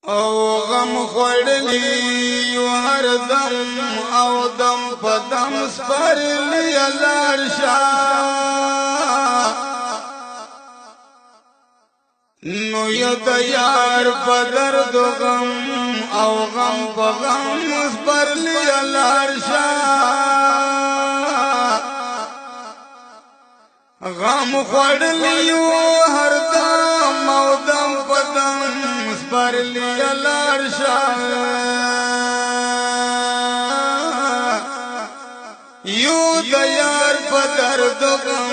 او غم خوړلی یو هر دم او دم په دم سپرلی لاړ شه نو یو د یار په درد غم او غم په غم سپرلی لاړ شه غم خوړلی یو هر دم او دم په دم سپرلی لاړ شه یو د یار په درد غم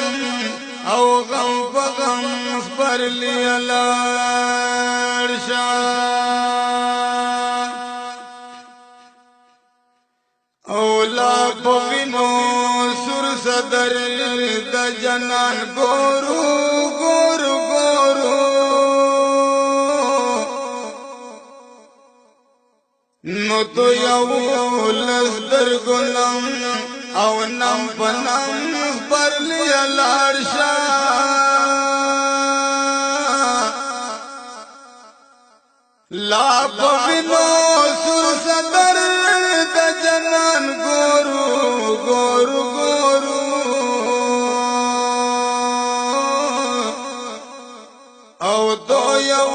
او غم په غم سپرلی لاړ شه او لا په وینو سر صدر د جنان ګورو ګورو ګورو نو تو یو لستر ګلم او نم پنم پرلی لاړ شه لا پوینو سر صدر د جنان ګورو ګورو ګورو او تو یو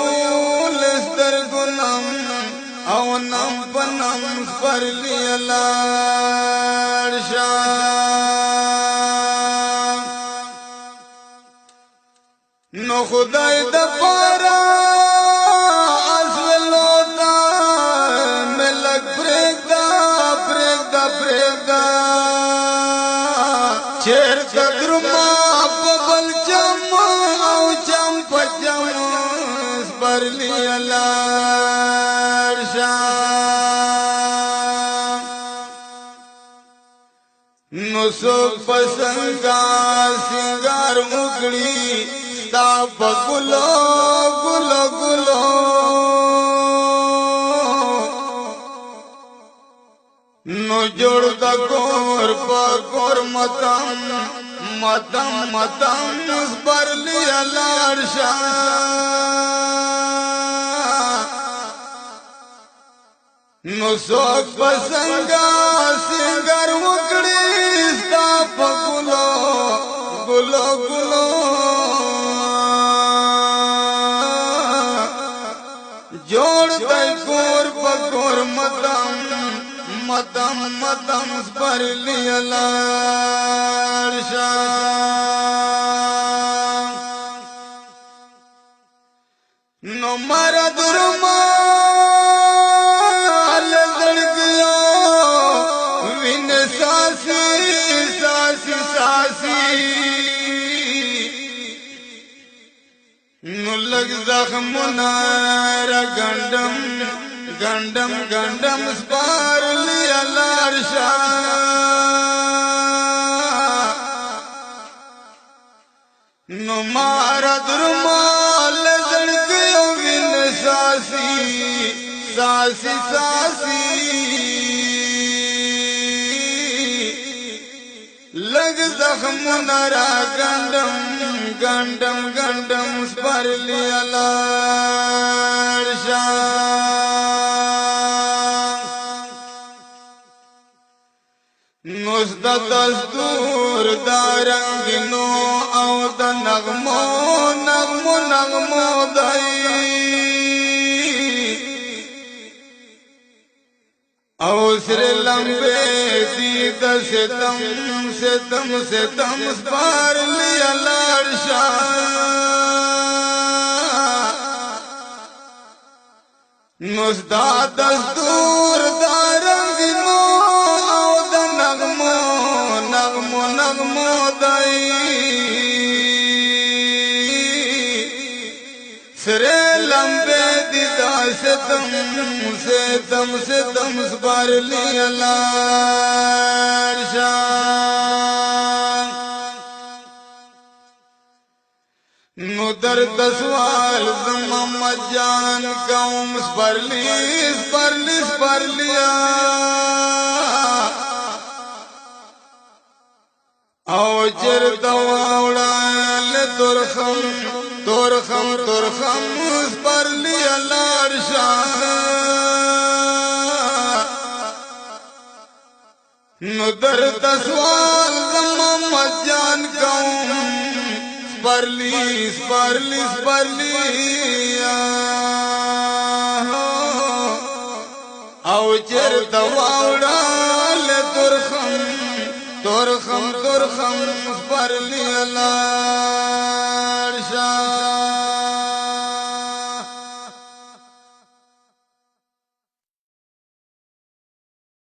لستر ګلم او نم پنم پرلی لاړ شه نو خدای د پاره اسولو تا ملک پرېږده پرېږده پرېږده چېرته دروما په بل چم او چم په چم سپرلی لاړ شه نو څوک په سنګار وکړي ستا په ګلو ګلو ګلو نو جوړ د کور په کور متم متم متم سپرلی لاړ شه نو څوک په سنګار وکړي ستا په ګلو ګلو ګلو جوړ دای کور په کور متم متم متم سپرلی لاړ شه نو مر درما لزړګیا وین ساسي ساسي ساسي نو لګ زخمونه را ګندم ګندم ګندم سپرلی لاړ شه نو مار درمال زړګیو وین ساسي ساسي ساسي لګ زخمونه را ګندم ګندم ګندم سپرلی لاړ شه نوز د دستور دارنګینو او د نغمو نغمو نغمو دای او سر لمبه دی د ستم ستم ستم سپرلی لاړ شه نوز د دستور دارنګینو نغمو دای سره لمبه دی دا ستم ستم ستم سپرلی لاړ شه نو درد سوال محمد جان قوم سپرلی سپرلی سپرلیا او چرته واوړل تورخم تورخم تورخم سپرلی لاړ شه नो दर तसवाल मोहम्मद जान कहूँ स्पर्ली स्पर्ली स्पर्ली او چر دواوڑا لے ترخم ترخم ترخم سپرلی اللہ